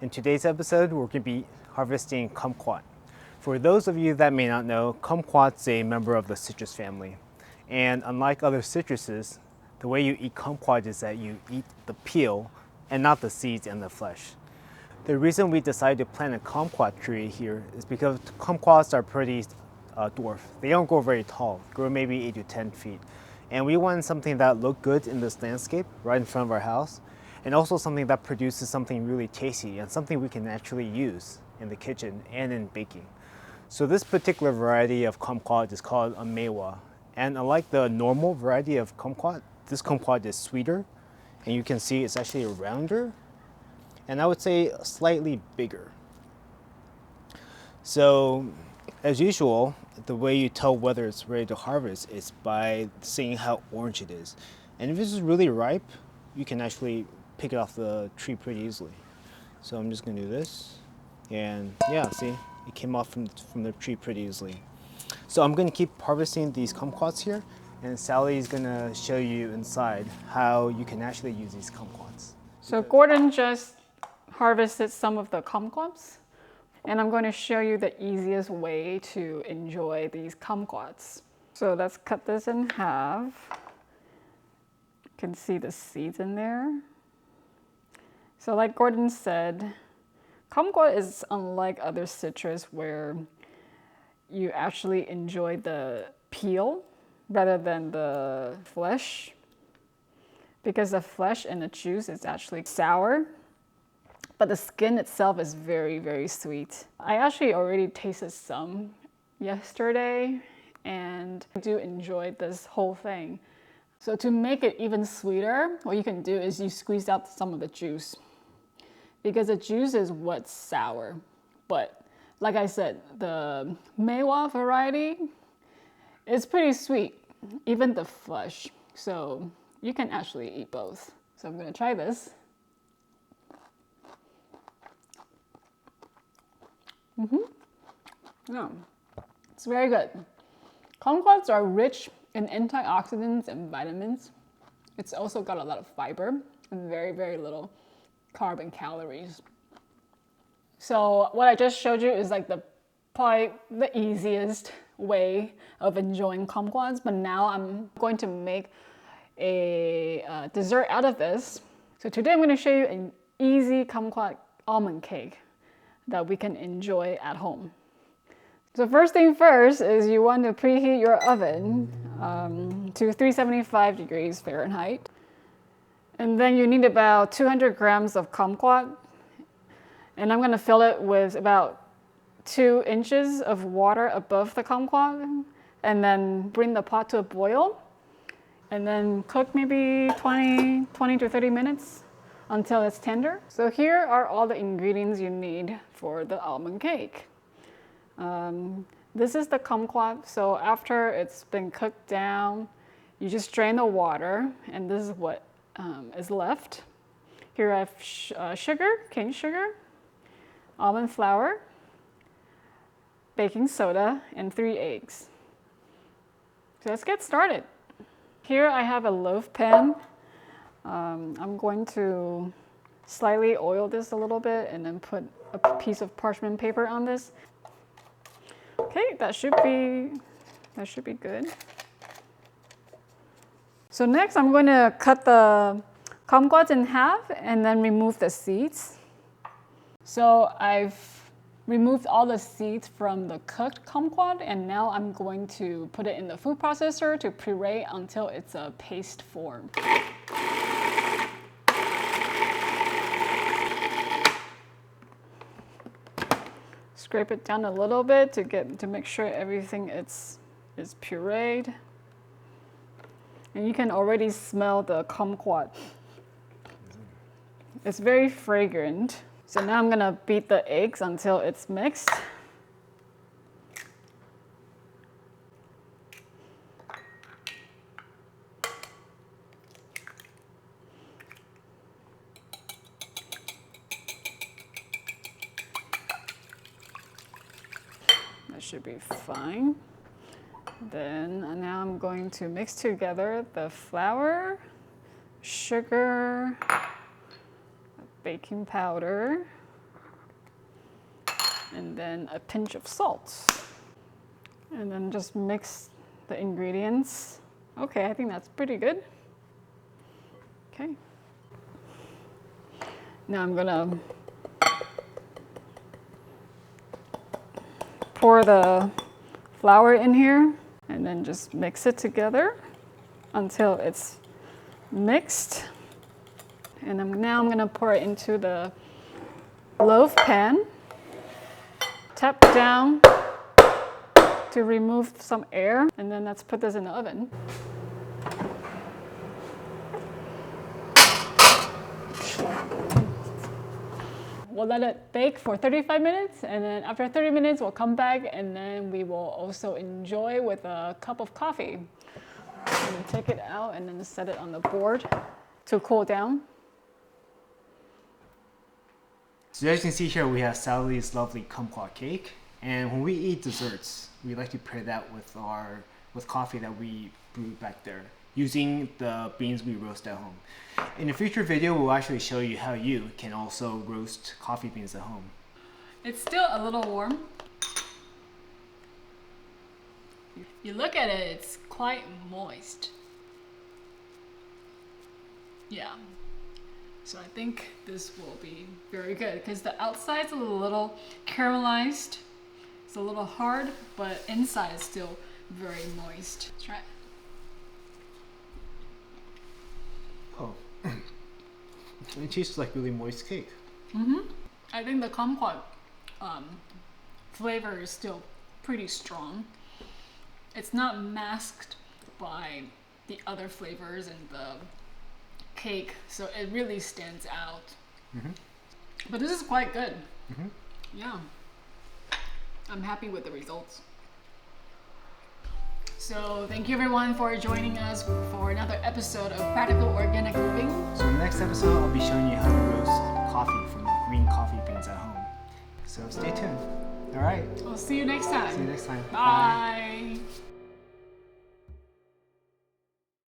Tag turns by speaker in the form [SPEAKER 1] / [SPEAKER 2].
[SPEAKER 1] In today's episode, we're going to be harvesting kumquat. For those of you that may not know, kumquat is a member of the citrus family. And unlike other citruses, the way you eat kumquat is that you eat the peel and not the seeds and the flesh. The reason we decided to plant a kumquat tree here is because kumquats are pretty dwarf. They don't grow very tall, grow maybe 8 to 10 feet. And we wanted something that looked good in this landscape right in front of our house, and also something that produces something really tasty and something we can actually use in the kitchen and in baking. So this particular variety of kumquat is called a Meiwa. And unlike the normal variety of kumquat, this kumquat is sweeter, and you can see it's actually rounder, and I would say slightly bigger. So as usual, the way you tell whether it's ready to harvest is by seeing how orange it is. And if it's really ripe, you can actually pick it off the tree pretty easily. So I'm just gonna do this, and yeah, see, it came off from the tree pretty easily. So I'm gonna keep harvesting these kumquats here, and Sally's gonna show you inside how you can actually use these kumquats.
[SPEAKER 2] So Gordon just harvested some of the kumquats, and I'm going to show you the easiest way to enjoy these kumquats. So let's cut this in half. You can see the seeds in there. So like Gordon said, kumquat is unlike other citrus where you actually enjoy the peel rather than the flesh, because the flesh and the juice is actually sour, but the skin itself is very, very sweet. I actually already tasted some yesterday, and I do enjoy this whole thing. So to make it even sweeter, what you can do is you squeeze out some of the juice, because the juice is what's sour. But like I said, the Meiwa variety is pretty sweet, even the flesh. So you can actually eat both. So I'm gonna try this. Yeah, it's very good. Kumquats are rich in antioxidants and vitamins. It's also got a lot of fiber and very, very little carb and calories. So what I just showed you is like probably the easiest way of enjoying kumquats, but now I'm going to make a dessert out of this. So today I'm going to show you an easy kumquat almond cake that we can enjoy at home. So first thing first is you want to preheat your oven to 375 degrees Fahrenheit. And then you need about 200 grams of kumquat. And I'm going to fill it with about 2 inches of water above the kumquat, and then bring the pot to a boil, and then cook maybe 20 to 30 minutes until it's tender. So here are all the ingredients you need for the almond cake. This is the kumquat. So after it's been cooked down, you just drain the water, and this is what is left. Here I have sugar, cane sugar, almond flour, baking soda, and 3 eggs. So let's get started. Here I have a loaf pan. I'm going to slightly oil this a little bit and then put a piece of parchment paper on this. Okay, that should be good. So next I'm going to cut the kumquats in half and then remove the seeds. So I've removed all the seeds from the cooked kumquat, and now I'm going to put it in the food processor to puree until it's a paste form. Scrape it down a little bit to make sure everything is pureed. And you can already smell the kumquat. It's very fragrant. So now I'm gonna beat the eggs until it's mixed. That should be fine. Then now I'm going to mix together the flour, sugar, baking powder, And then a pinch of salt. And then just mix the ingredients. Okay, I think that's pretty good. Okay. Now I'm gonna pour the flour in here and then just mix it together until it's mixed. And now I'm gonna pour it into the loaf pan. Tap down to remove some air, and then let's put this in the oven. We'll let it bake for 35 minutes, and then after 30 minutes, we'll come back, and then we will also enjoy with a cup of coffee. And take it out and then set it on the board to cool down.
[SPEAKER 1] So as you can see here, we have Sally's lovely kumquat cake. And when we eat desserts, we like to pair that with coffee that we brewed back there, using the beans we roast at home. In a future video, we'll actually show you how you can also roast coffee beans at home.
[SPEAKER 2] It's still a little warm. You look at it, it's quite moist. Yeah. So I think this will be very good because the outside's a little caramelized. It's a little hard, but inside is still very moist. Let's try it.
[SPEAKER 1] Oh, it tastes like really moist cake.
[SPEAKER 2] I think the kumquat flavor is still pretty strong. It's not masked by the other flavors in the cake, so it really stands out. But this is quite good. Yeah, I'm happy with the results. So thank you everyone for joining us for another episode of Practical Organic Living.
[SPEAKER 1] So in the next episode, I'll be showing you how to roast coffee from green coffee beans at home. So stay tuned. All right.
[SPEAKER 2] I'll see you next time.
[SPEAKER 1] See you next time.
[SPEAKER 2] Bye.